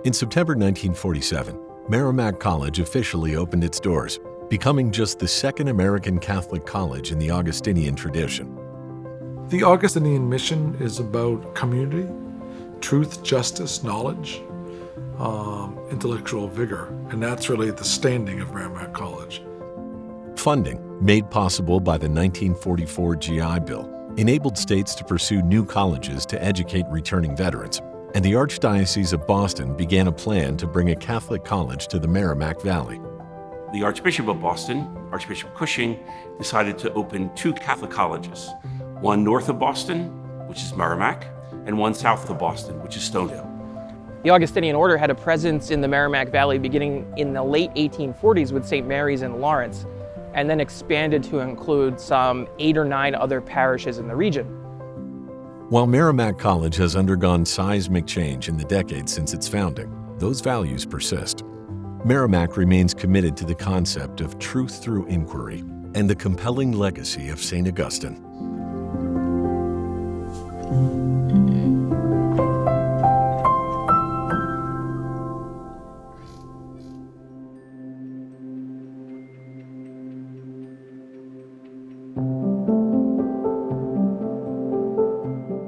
In September 1947, Merrimack College officially opened its doors, becoming just the second American Catholic college in the Augustinian tradition. The Augustinian mission is about community, truth, justice, knowledge, intellectual vigor, and that's really the standing of Merrimack College. Funding, made possible by the 1944 GI Bill, enabled states to pursue new colleges to educate returning veterans, and the Archdiocese of Boston began a plan to bring a Catholic college to the Merrimack Valley. The Archbishop of Boston, Archbishop Cushing, decided to open two Catholic colleges, one north of Boston, which is Merrimack, and one south of Boston, which is Stonehill. The Augustinian order had a presence in the Merrimack Valley beginning in the late 1840s with St. Mary's in Lawrence, and then expanded to include some 8 or 9 other parishes in the region. While Merrimack College has undergone seismic change in the decades since its founding, those values persist. Merrimack remains committed to the concept of truth through inquiry and the compelling legacy of St. Augustine.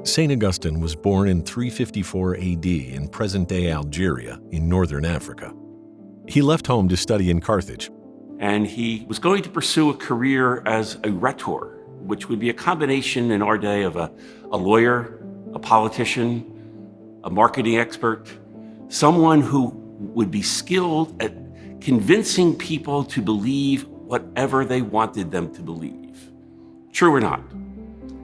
St. Augustine was born in 354 AD in present-day Algeria in northern Africa. He left home to study in Carthage. And he was going to pursue a career as a rhetor, which would be a combination in our day of a lawyer, a politician, a marketing expert, someone who would be skilled at convincing people to believe whatever they wanted them to believe. True or not?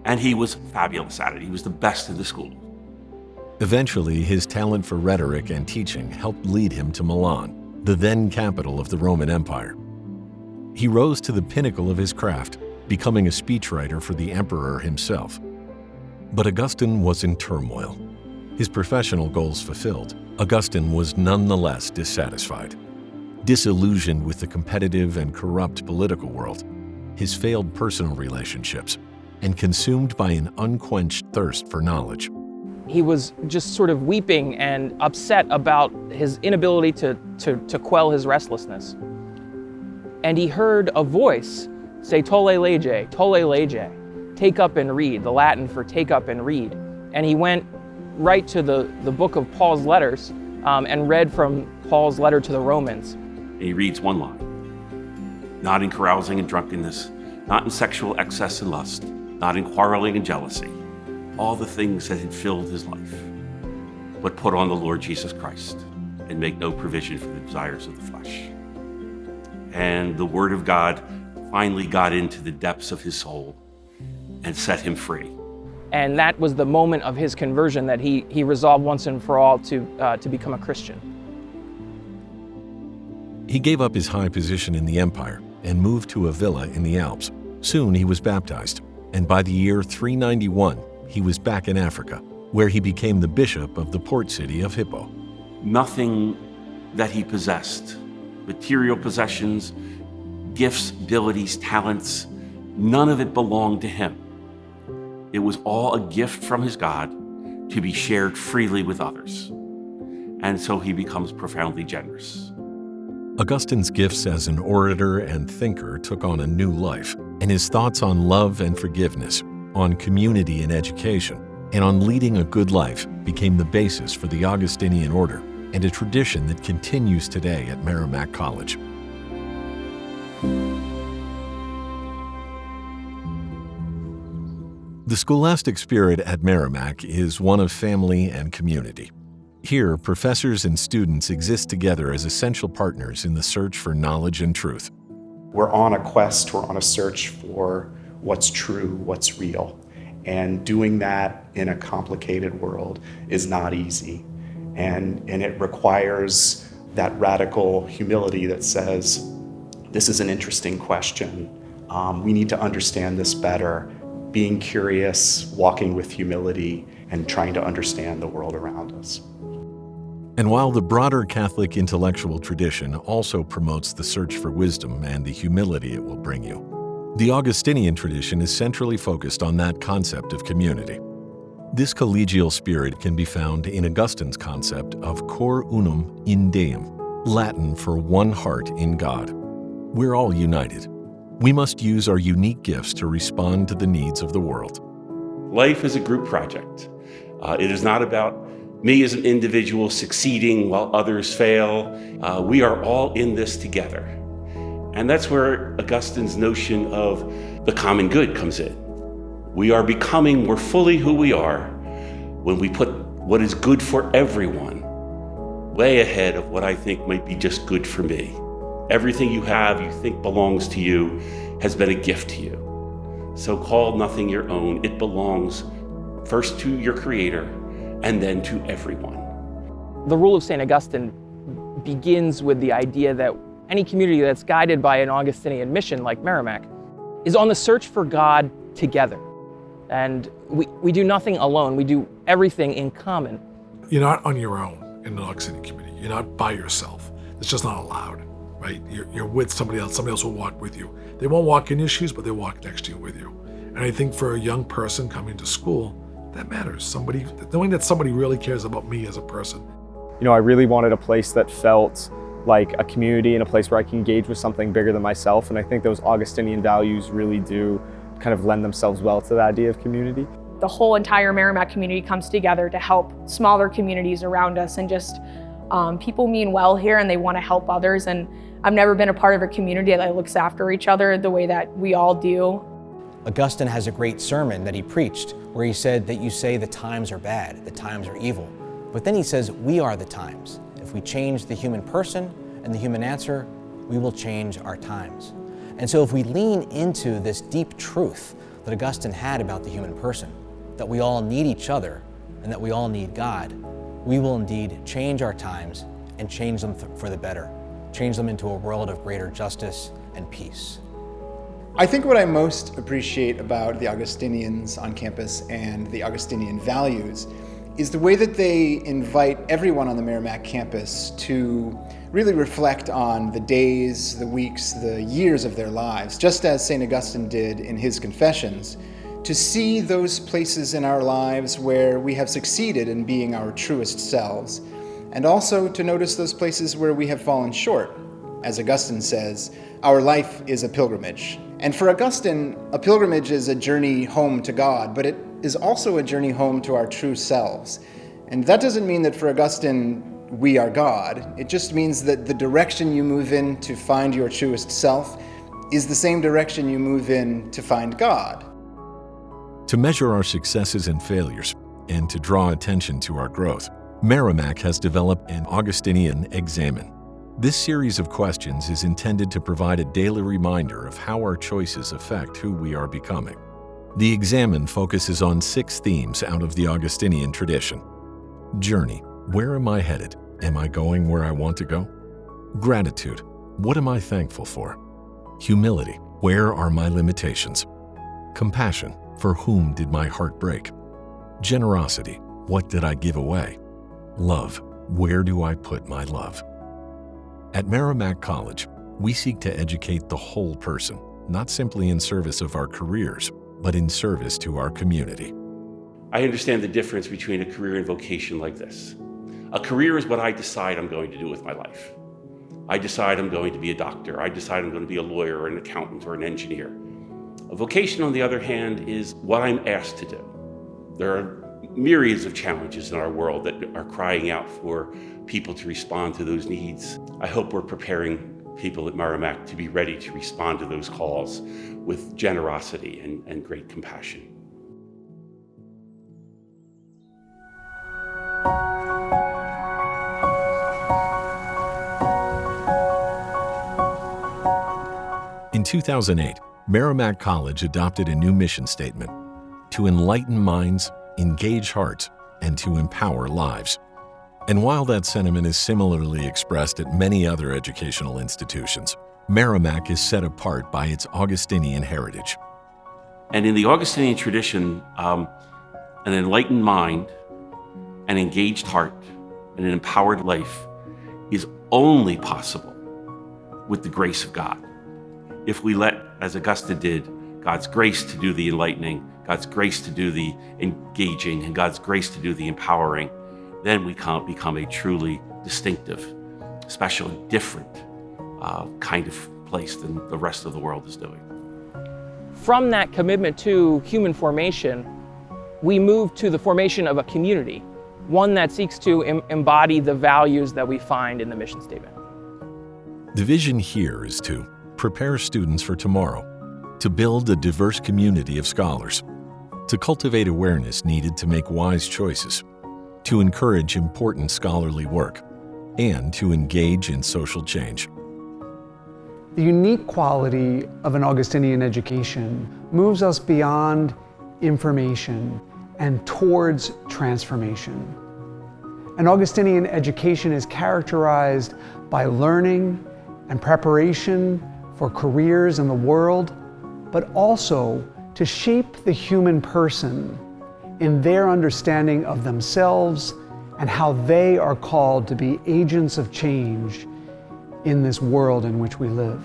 And he was fabulous at it. He was the best in the school. Eventually, his talent for rhetoric and teaching helped lead him to Milan, the then capital of the Roman Empire. He rose to the pinnacle of his craft, becoming a speechwriter for the emperor himself. But Augustine was in turmoil. His professional goals fulfilled, Augustine was nonetheless dissatisfied. Disillusioned with the competitive and corrupt political world, his failed personal relationships, and consumed by an unquenched thirst for knowledge. He was just sort of weeping and upset about his inability to quell his restlessness. And he heard a voice say, tolle lege, take up and read, the Latin for take up and read. And he went right to the book of Paul's letters and read from Paul's letter to the Romans. And he reads one line: not in carousing and drunkenness, not in sexual excess and lust, not in quarreling and jealousy, all the things that had filled his life, but put on the Lord Jesus Christ and make no provision for the desires of the flesh. And the Word of God finally got into the depths of his soul and set him free. And that was the moment of his conversion, that he resolved once and for all to become a Christian. He gave up his high position in the empire and moved to a villa in the Alps. Soon he was baptized, and by the year 391, he was back in Africa, where he became the bishop of the port city of Hippo. Nothing that he possessed, material possessions, gifts, abilities, talents, none of it belonged to him. It was all a gift from his God to be shared freely with others. And so he becomes profoundly generous. Augustine's gifts as an orator and thinker took on a new life, and his thoughts on love and forgiveness, on community and education, and on leading a good life became the basis for the Augustinian order and a tradition that continues today at Merrimack College. The scholastic spirit at Merrimack is one of family and community. Here, professors and students exist together as essential partners in the search for knowledge and truth. We're on a quest, we're on a search for what's true, what's real. And doing that in a complicated world is not easy. And it requires that radical humility that says, this is an interesting question. We need to understand this better. Being curious, walking with humility, and trying to understand the world around us. And while the broader Catholic intellectual tradition also promotes the search for wisdom and the humility it will bring you, the Augustinian tradition is centrally focused on that concept of community. This collegial spirit can be found in Augustine's concept of cor unum in Deum, Latin for one heart in God. We're all united. We must use our unique gifts to respond to the needs of the world. Life is a group project. It is not about me as an individual succeeding while others fail. We are all in this together. And that's where Augustine's notion of the common good comes in. We are becoming more fully who we are when we put what is good for everyone way ahead of what I think might be just good for me. Everything you have, you think belongs to you, has been a gift to you. So call nothing your own. It belongs first to your Creator and then to everyone. The rule of St. Augustine begins with the idea that any community that's guided by an Augustinian mission like Merrimack is on the search for God together. And we do nothing alone. We do everything in common. You're not on your own in an Augustinian community. You're not by yourself. It's just not allowed, right? You're with somebody else. Somebody else will walk with you. They won't walk in your shoes, but they'll walk next to you with you. And I think for a young person coming to school, that matters. Knowing that somebody really cares about me as a person. You know, I really wanted a place that felt like a community and a place where I can engage with something bigger than myself. And I think those Augustinian values really do kind of lend themselves well to the idea of community. The whole entire Merrimack community comes together to help smaller communities around us, and just people mean well here and they want to help others. And I've never been a part of a community that looks after each other the way that we all do. Augustine has a great sermon that he preached where he said that you say the times are bad, the times are evil. But then he says, we are the times. If we change the human person and the human answer, we will change our times. And so if we lean into this deep truth that Augustine had about the human person, that we all need each other and that we all need God, we will indeed change our times and change them for the better, change them into a world of greater justice and peace. I think what I most appreciate about the Augustinians on campus and the Augustinian values is the way that they invite everyone on the Merrimack campus to really reflect on the days, the weeks, the years of their lives, just as St. Augustine did in his Confessions, to see those places in our lives where we have succeeded in being our truest selves, and also to notice those places where we have fallen short. As Augustine says, our life is a pilgrimage. And for Augustine, a pilgrimage is a journey home to God, but it is also a journey home to our true selves. And that doesn't mean that for Augustine, we are God. It just means that the direction you move in to find your truest self is the same direction you move in to find God. To measure our successes and failures, and to draw attention to our growth, Merrimack has developed an Augustinian examen. This series of questions is intended to provide a daily reminder of how our choices affect who we are becoming. The examen focuses on 6 themes out of the Augustinian tradition. Journey. Where am I headed? Am I going where I want to go? Gratitude. What am I thankful for? Humility. Where are my limitations? Compassion. For whom did my heart break? Generosity. What did I give away? Love. Where do I put my love? At Merrimack College, we seek to educate the whole person, not simply in service of our careers, but in service to our community. I understand the difference between a career and vocation like this. A career is what I decide I'm going to do with my life. I decide I'm going to be a doctor. I decide I'm going to be a lawyer or an accountant or an engineer. A vocation, on the other hand, is what I'm asked to do. There are myriads of challenges in our world that are crying out for people to respond to those needs. I hope we're preparing people at Merrimack to be ready to respond to those calls with generosity and great compassion. In 2008, Merrimack College adopted a new mission statement: to enlighten minds, engage hearts, and to empower lives. And while that sentiment is similarly expressed at many other educational institutions, Merrimack is set apart by its Augustinian heritage. And in the Augustinian tradition, an enlightened mind, an engaged heart, and an empowered life is only possible with the grace of God. If we let, as Augustine did, God's grace to do the enlightening, God's grace to do the engaging, and God's grace to do the empowering, then we can become a truly distinctive, special, and different kind of place than the rest of the world is doing. From that commitment to human formation, we move to the formation of a community, one that seeks to embody the values that we find in the mission statement. The vision here is to prepare students for tomorrow, to build a diverse community of scholars, to cultivate awareness needed to make wise choices, to encourage important scholarly work, and to engage in social change. The unique quality of an Augustinian education moves us beyond information and towards transformation. An Augustinian education is characterized by learning and preparation for careers in the world, but also to shape the human person in their understanding of themselves and how they are called to be agents of change in this world in which we live.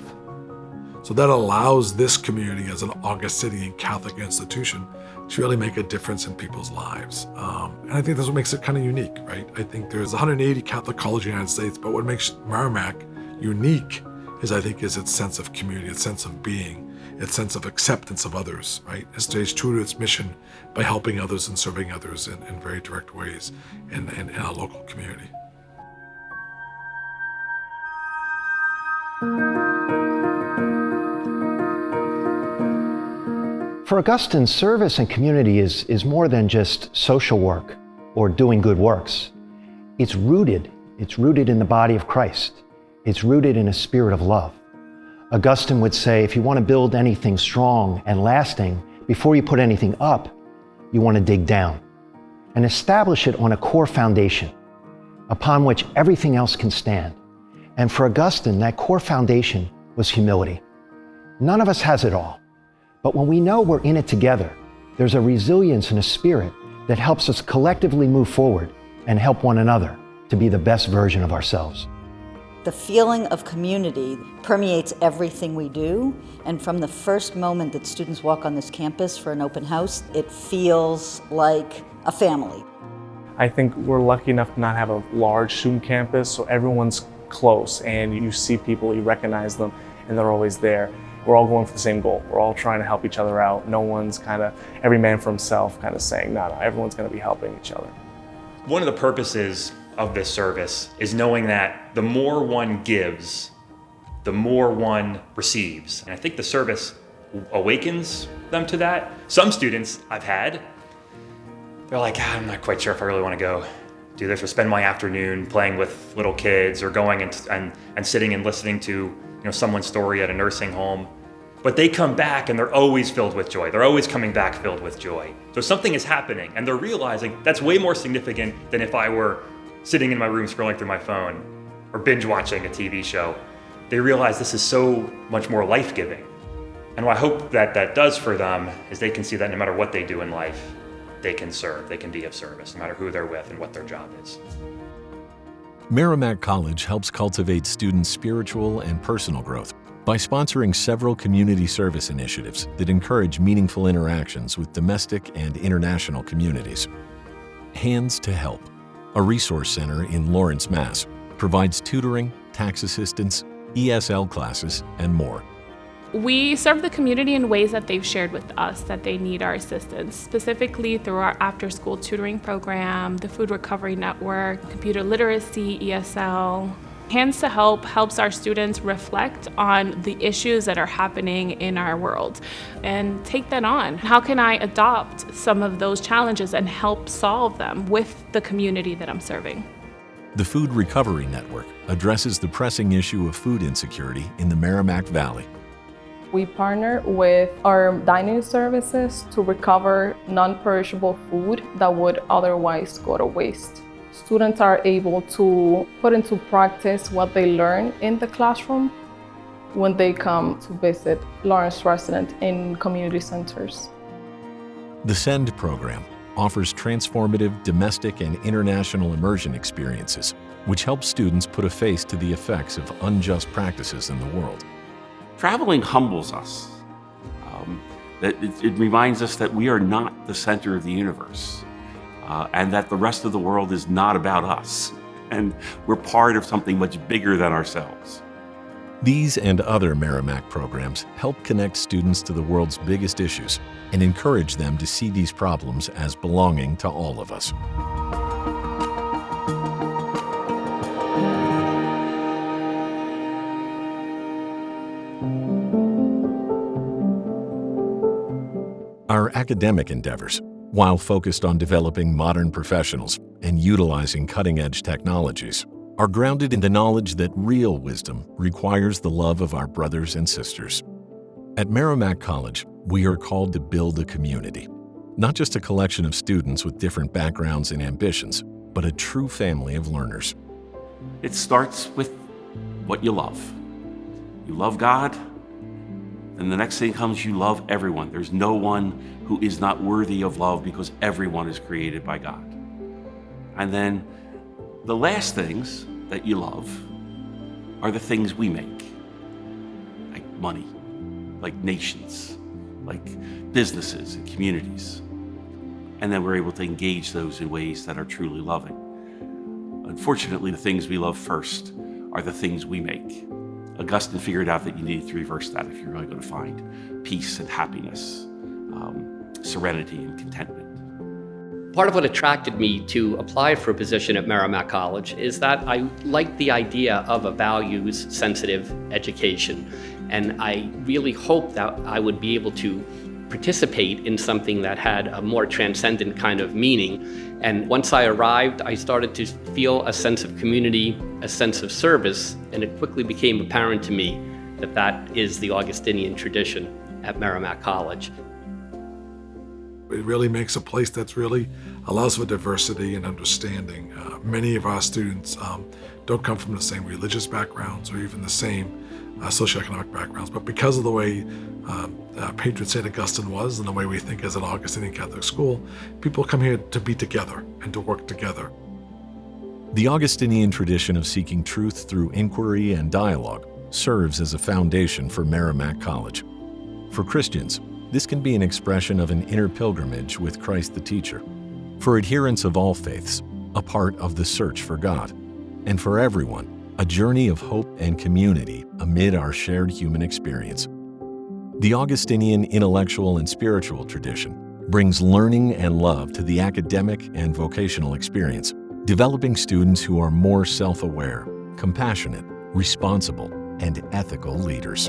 So that allows this community as an Augustinian Catholic institution to really make a difference in people's lives. And I think that's what makes it kind of unique, right? I think there's 180 Catholic colleges in the United States, but what makes Merrimack unique is its sense of community, its sense of being, its sense of acceptance of others, right? It stays true to its mission by helping others and serving others in very direct ways in a local community. For Augustine, service and community is more than just social work or doing good works. It's rooted in the body of Christ. It's rooted in a spirit of love. Augustine would say, if you want to build anything strong and lasting, before you put anything up, you want to dig down and establish it on a core foundation upon which everything else can stand. And for Augustine, that core foundation was humility. None of us has it all, but when we know we're in it together, there's a resilience and a spirit that helps us collectively move forward and help one another to be the best version of ourselves. The feeling of community permeates everything we do, and from the first moment that students walk on this campus for an open house, it feels like a family. I think we're lucky enough to not have a large student campus, so everyone's close and you see people, you recognize them, and they're always there. We're all going for the same goal. We're all trying to help each other out. No one's kind of, every man for himself, kind of saying, no, everyone's going to be helping each other. One of the purposes of this service is knowing that the more one gives, the more one receives. And I think the service awakens them to that. Some students I've had, they're like, I'm not quite sure if I really want to go do this or spend my afternoon playing with little kids or going and sitting and listening to someone's story at a nursing home. But they come back and they're always filled with joy. They're always coming back filled with joy. So something is happening and they're realizing that's way more significant than if I were sitting in my room scrolling through my phone or binge watching a TV show. They realize this is so much more life-giving. And what I hope that does for them is they can see that no matter what they do in life, they can serve, they can be of service, no matter who they're with and what their job is. Merrimack College helps cultivate students' spiritual and personal growth by sponsoring several community service initiatives that encourage meaningful interactions with domestic and international communities. Hands to Help, a resource center in Lawrence, Mass., provides tutoring, tax assistance, ESL classes, and more. We serve the community in ways that they've shared with us that they need our assistance, specifically through our after-school tutoring program, the Food Recovery Network, computer literacy, ESL. Hands to Help helps our students reflect on the issues that are happening in our world and take that on. How can I adopt some of those challenges and help solve them with the community that I'm serving? The Food Recovery Network addresses the pressing issue of food insecurity in the Merrimack Valley. We partner with our dining services to recover non-perishable food that would otherwise go to waste. Students are able to put into practice what they learn in the classroom when they come to visit Lawrence residents in community centers. The SEND program offers transformative domestic and international immersion experiences, which help students put a face to the effects of unjust practices in the world. Traveling humbles us. That it reminds us that we are not the center of the universe, and that the rest of the world is not about us, and we're part of something much bigger than ourselves. These and other Merrimack programs help connect students to the world's biggest issues and encourage them to see these problems as belonging to all of us. Our academic endeavors, while focused on developing modern professionals and utilizing cutting-edge technologies, are grounded in the knowledge that real wisdom requires the love of our brothers and sisters. At Merrimack College, we are called to build a community, not just a collection of students with different backgrounds and ambitions, but a true family of learners. It starts with what you love. You love God, and the next thing comes, you love everyone. There's no one who is not worthy of love because everyone is created by God. And then the last things that you love are the things we make, like money, like nations, like businesses and communities. And then we're able to engage those in ways that are truly loving. Unfortunately, the things we love first are the things we make. Augustine figured out that you needed to reverse that if you're really going to find peace and happiness, serenity and contentment. Part of what attracted me to apply for a position at Merrimack College is that I liked the idea of a values-sensitive education, and I really hoped that I would be able to participate in something that had a more transcendent kind of meaning. And once I arrived, I started to feel a sense of community, a sense of service, and it quickly became apparent to me that that is the Augustinian tradition at Merrimack College. It really makes a place that's really allows for diversity and understanding. Many of our students don't come from the same religious backgrounds or even the same socioeconomic backgrounds, but because of the way patron St. Augustine was and the way we think as an Augustinian Catholic school, people come here to be together and to work together. The Augustinian tradition of seeking truth through inquiry and dialogue serves as a foundation for Merrimack College. For Christians, this can be an expression of an inner pilgrimage with Christ the teacher. For adherents of all faiths, a part of the search for God. And for everyone, a journey of hope and community amid our shared human experience. The Augustinian intellectual and spiritual tradition brings learning and love to the academic and vocational experience, developing students who are more self-aware, compassionate, responsible, and ethical leaders.